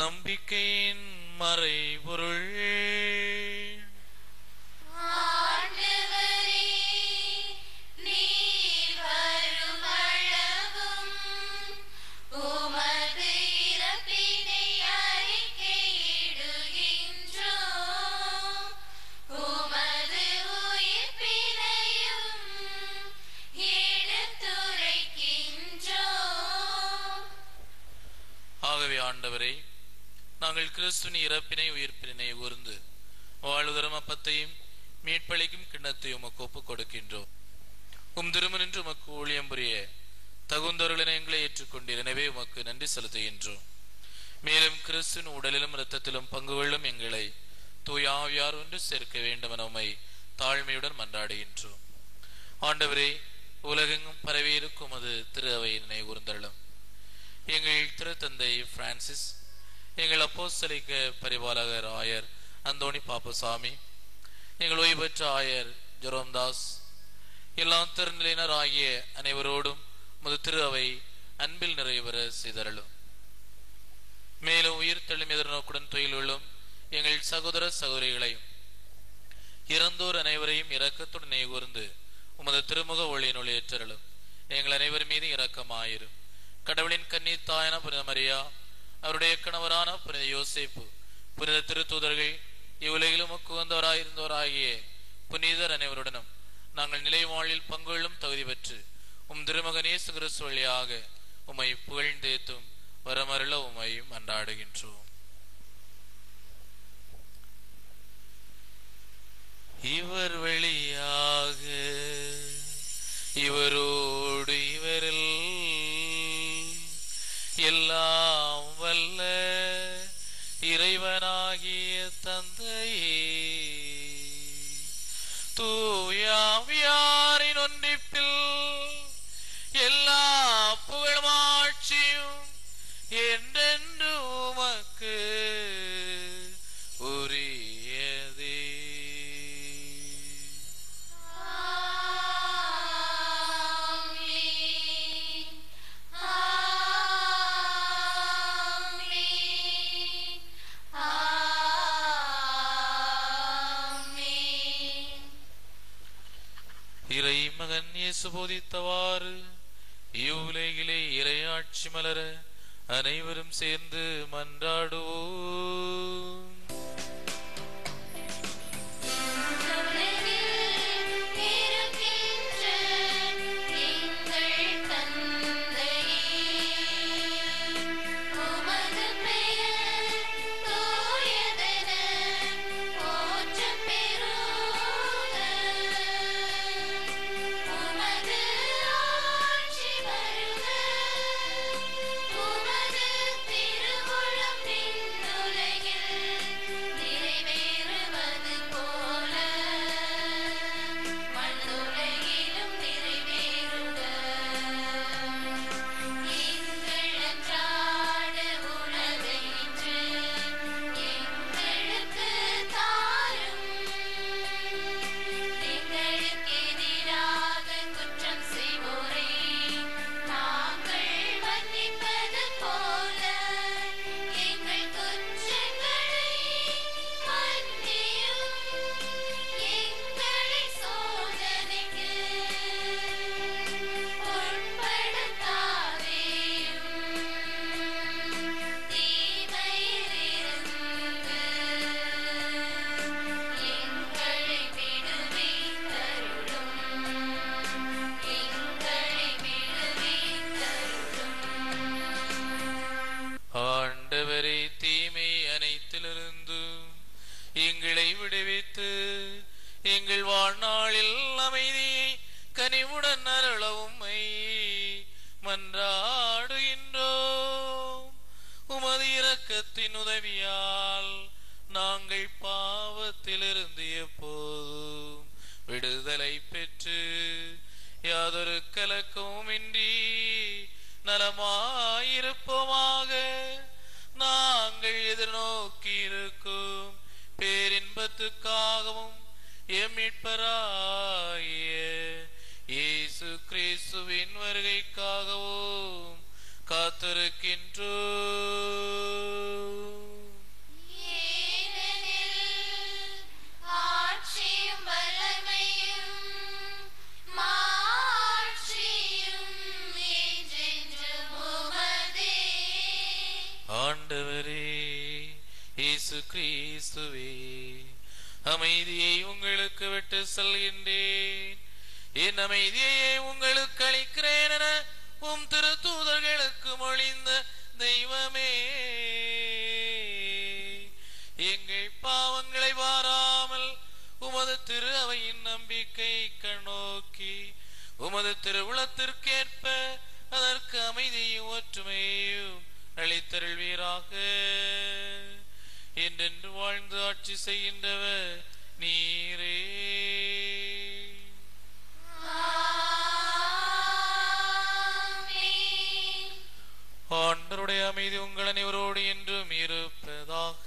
நம்பிக்கையின் மறைபொருள். ஆண்டவரே, நீர் வருமளவும் உமது இறப்பினை அறிக்கையிடுகின்றோம், உமது உயிர்ப்பினையும் எடுத்துரைக்கின்றோம். ஆகவே ஆண்டவரே, நாங்கள் கிறிஸ்துவின் இறப்பினை உயிர்ப்பினை கூர்ந்து வாழ்வுதரும் அப்பத்தையும் மீட்பளிக்கும் கிண்ணத்தையும் உமக்கு ஒப்புக் கொடுக்கின்றோம். திருமணின்று உமக்கு ஊழியம் புரிய தகுந்தவர்களினை எங்களை ஏற்றுக்கொண்டீர். எனவே உமக்கு நன்றி செலுத்துகின்றோம். மேலும் கிறிஸ்துவின் உடலிலும் இரத்தத்திலும் பங்கு கொள்ளும் எங்களை தூய ஆவியார் ஒன்று சேர்க்க வேண்டும் என உம்மை தாழ்மையுடன் மன்றாடுகின்றோம். ஆண்டவரே, உலகெங்கும் பரவியிருக்கும் உமது திரு அவையை நினைவு கூர்ந்தருளும். எங்கள் திருத்தந்தை பிரான்சிஸ், எங்கள் அப்போஸ்தலிக்க பரிபாலகர் ஆயர் அந்தோணி பாப்புசாமி, எங்கள் ஓய்வு பெற்ற ஆயர் ஜெரோம்தாஸ், எல்லா திருநிலையினர் ஆகிய அனைவரோடும் முது திரு அவை அன்பில் நிறைவேற செய்தருளும். மேலும் உயிர் தெளிம் எதிர்நோக்குடன் துயிலுள்ளும் எங்கள் சகோதர சகோதரிகளையும் இறந்தோர் அனைவரையும் இரக்கத்துடன் நினைவுகூர்ந்து உமது திருமுக ஒளியினுள் ஏற்றருளும். எங்கள் அனைவர் மீது இரக்கமாயிரும். கடவுளின் கன்னி தாயான புனித மரியா, அவருடைய கணவரான புனித யோசேப்பு, புனித திருத்தூதர்கள், இவ்வுலகிலும் உகந்தவராயிருந்தவராகிய புனிதர் அனைவருடனும் நாங்கள் நிலை வாழ்வில் பங்குள்ளும் தகுதி பெற்று திருமகன் இயேசு கிறிஸ்து வழியாக உம்மை புகழ்ந்தேத்தும் வரமருள உம்மை மன்றாடுகின்றோம். இவர் வழியாக இவரோடு இவரில் எல்லாம் வல்ல இறைவனாகிய தந்தையே, தூயாவியாரின் ஒன்றிப்பில் எல்லா புகழ்மாட்சியும் என்றென்று உமக்கு உரியதே. ஆமென். ஆமென். மகன் இயேசு போதித்தவாறு இவ்வுலகிலே இறையாட்சி மலர அனைவரும் சேர்ந்து மன்றாடுவோம். எங்களை விடுவித்து எங்கள் வாழ்நாளில் அமைதியை கனிவுடன் அருளவும்மை மன்றாடுகின்றோம். உமது இரக்கத்தின் உதவியால் நாங்கள் பாவத்திலிருந்து எப்போதும் விடுதலை பெற்று யாதொரு கலக்கமுமின்றி நலமாயிருப்போமாக. நாங்கள் எதிர்நோக்கி இருக்கும் பேரின்பத்துக்காகவும் எம் மீட்பராகிய இயேசு கிறிஸ்துவின் வருகைக்காகவும் காத்திருக்கின்றோம். ஆண்டவரே இயேசு கிறிஸ்துவே, அமைதியை உங்களுக்கு விட்டு செல்கின்றேன், என் அமைதியை உங்களுக்கு அளிக்கிறேன் என உம் திருத்தூதர்களுக்கு மொழிந்த தெய்வமே, எங்கள் பாவங்களை வாராமல் உமது திரு அவையின் நம்பிக்கை கண்ணோக்கி உமது திருவுளத்திற்கேற்ப அதற்கு அமைதியும் ஒற்றுமையும் அளித்தருள்வீராக. என்றென்று வாழ்ந்து ஆட்சி செய்கின்றவர் நீரே. ஆண்டவருடைய அமைதி உங்கள் அனைவரோடு என்றும் இருப்பதாக.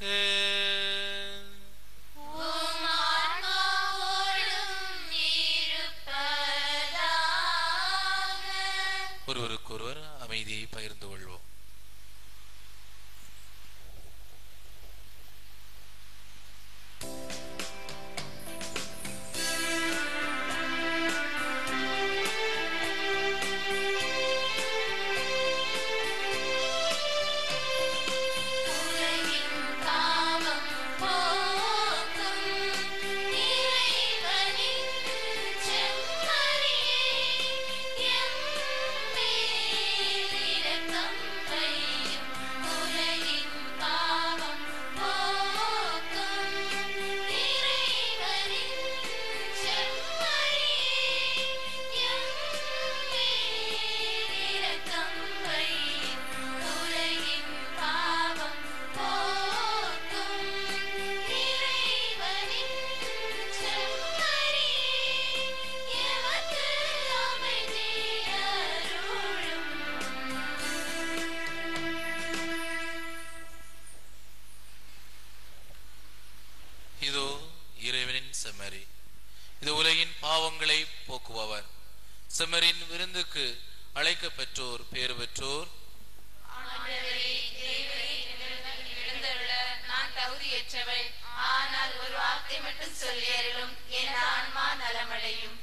ஒருவருக்கொருவர் அமைதியை பகிர்ந்து கொள்வோம். இது உலகின் பாவங்களை போக்குபவர். செம்மறின் விருந்துக்கு அழைக்க பெற்றோர் பேறு பெற்றோர். நான் தகுதியற்றவள், ஆனால் ஒரு வார்த்தை மட்டும் சொல்லியருளும், என் ஆன்மா நலமடையும்.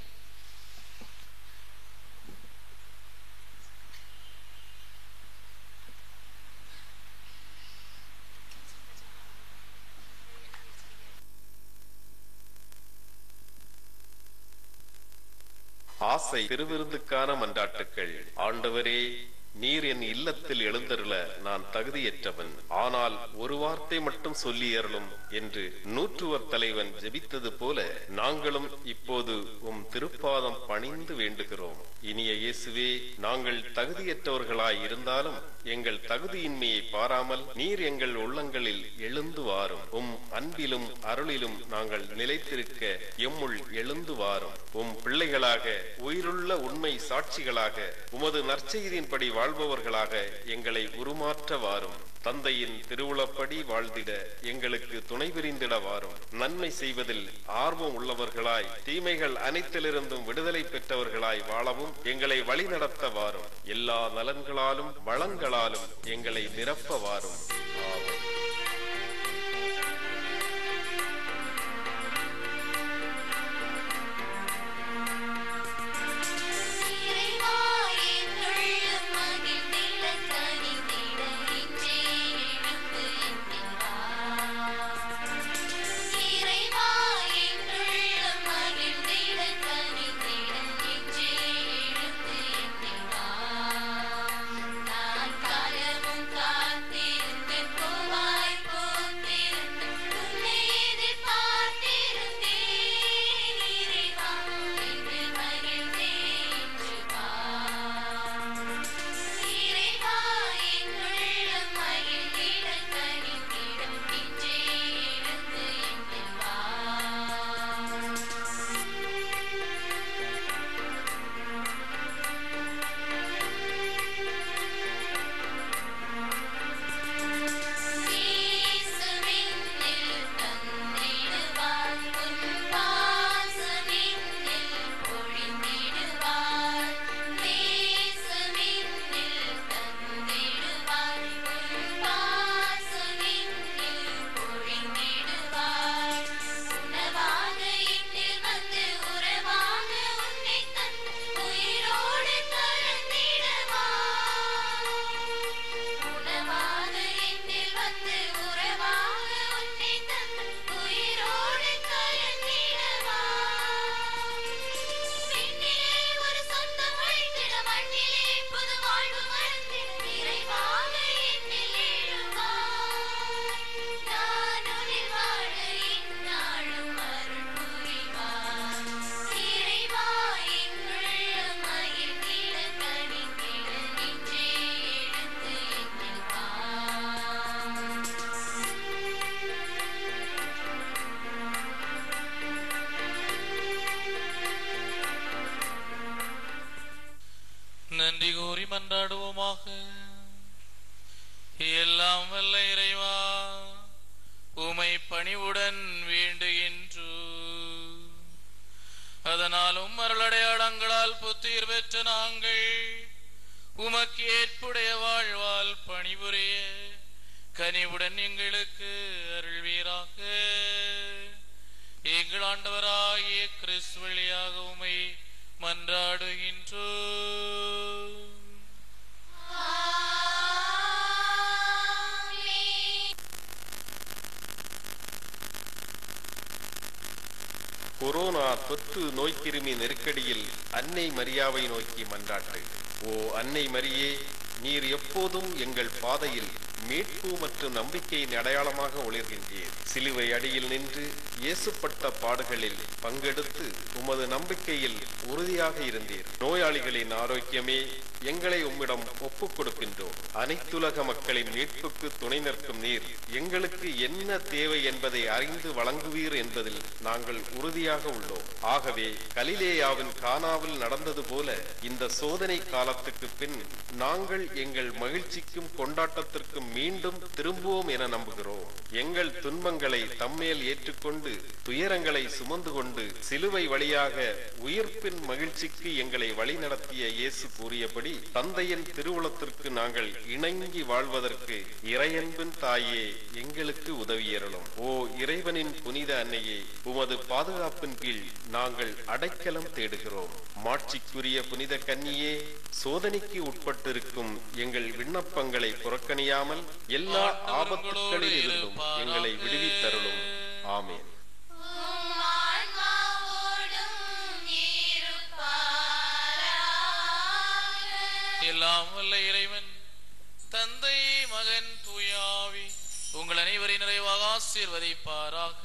ஆசை திருவிருந்துக்கான மன்றாட்டுக்கள். ஆண்டவரே, நீர் என் இல்லத்தில் எழுந்தருள நான் தகுதியற்றவன், ஆனால் ஒரு வார்த்தை மட்டும் சொல்லி அருளும் என்று நூற்றுவர் தலைவன் ஜெபித்தது போல நாங்களும் இப்போது உம் திருப்பாதம் பணிந்து வேண்டுகிறோம். இனிய இயேசுவே, நாங்கள் தகுதியற்றவர்களாய் இருந்தாலும் எங்கள் தகுதியின்மையை பாராமல் நீர் எங்கள் உள்ளங்களில் எழுந்து வாரும். உம் அன்பிலும் அருளிலும் நாங்கள் நிலைத்திருக்க எம்முள் எழுந்து வாரும். உம் பிள்ளைகளாக, உயிருள்ள உண்மை சாட்சிகளாக, உமது நற்செய்தியின்படி வாழ்பவர்களாக எங்களை உருமாற்ற வாரும். தந்தையின் திருவுளப்படி வாழ்ந்திட எங்களுக்கு துணை புரிந்திட வாரும். நன்மை செய்வதில் ஆர்வம் உள்ளவர்களாய், தீமைகள் அனைத்திலிருந்தும் விடுதலை பெற்றவர்களாய் வாழவும் எங்களை வழிநடத்த வாரும். எல்லா நலன்களாலும் வளங்களாலும் எங்களை நிரப்ப வாரும். ஆமென். நன்றி கூறி மன்றாடுவோமாக. எல்லாம் வல்ல இறைவா, உமை பணிவுடன் வேண்டுகின்றோ, அதனாலும் அருளடையாளங்களால் புத்துயிர் பெற்ற நாங்கள் உமக்கு ஏற்புடைய வாழ்வால் பணிபுரிய கனிவுடன் எங்களுக்கு அருள்வீராக. எங்கள் ஆண்டவராகிய கிறிஸ்து வழியாக உமை மன்றாடுகின்றோ. கொரோனா தொற்று நோய்க்கிருமி நெருக்கடியில் அன்னை மரியாவை நோக்கி மன்றாட்டு. ஓ அன்னை மரியே, நீர் எப்போதும் எங்கள் பாதையில் மீட்பு மற்றும் நம்பிக்கையின் அடையாளமாக ஒளிர்கின்றீர். சிலுவை அடியில் நின்று இயேசுப்பட்ட பாடுகளில் பங்கெடுத்து உமது நம்பிக்கையில் உறுதியாக இருந்தீர். நோயாளிகளின் ஆரோக்கியமே, எங்களை உம்மிடம் ஒப்புக் கொடுக்கின்றோம். அனைத்துலக மக்களின் மீட்புக்கு துணை நிற்கும் நீர் எங்களுக்கு என்ன தேவை என்பதை அறிந்து வழங்குவீர் என்பதில் நாங்கள் உறுதியாக உள்ளோம். ஆகவே கலிலேயாவின் கானாவில் நடந்தது போல இந்த சோதனை காலத்துக்கு பின் நாங்கள் எங்கள் மகிழ்ச்சிக்கும் கொண்டாட்டத்திற்கும் மீண்டும் திரும்புவோம் என நம்புகிறோம். எங்கள் துன்பங்களை தம்மேல் ஏற்றுக்கொண்டு துயரங்களை சுமந்து கொண்டு சிலுவை வழியாக உயிர்ப்பின் மகிழ்ச்சிக்கு எங்களை வழி நடத்திய இயேசு கூறியபடி தந்தையின் திருவுளத்திற்கு நாங்கள் இணங்கி வாழ்வதற்கு இறையன்பின் தாயே எங்களுக்கு உதவியருளும். ஓ இறைவனின் புனித அன்னையே, உமது பாதுகாப்பின் கீழ் நாங்கள் அடைக்கலம் தேடுகிறோம். மாட்சிக்குரிய புனித கன்னியே, சோதனைக்கு உட்பட்டிருக்கும் எங்கள் விண்ணப்பங்களை புறக்கணியாமல் எல்லா ஆபத்துக்களில் இருந்தும் எங்களை விடுவித்தருளும். ஆமென். உம் ஆன்மாவோடும் இருப்பாராக. எல்லாம் வல்ல இறைவன் தந்தை மகன் தூயாவி உங்கள் அனைவரை நிறைவாக ஆசீர்வதிப்பாராக.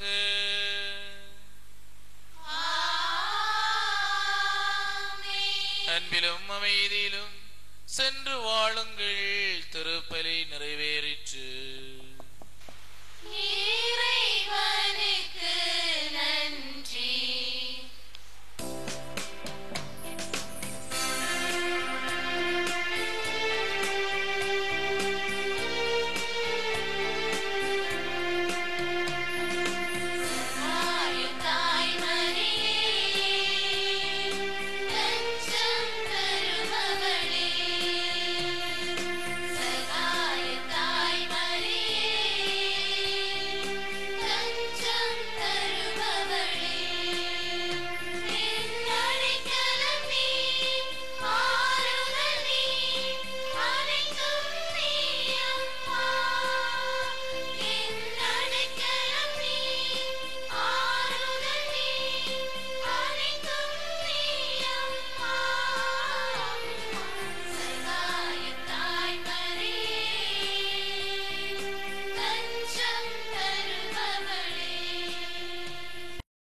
அன்பிலும் அமைதியிலும் சென்று வாழுங்கள். திருப்பலி நிறைவேறிற்று.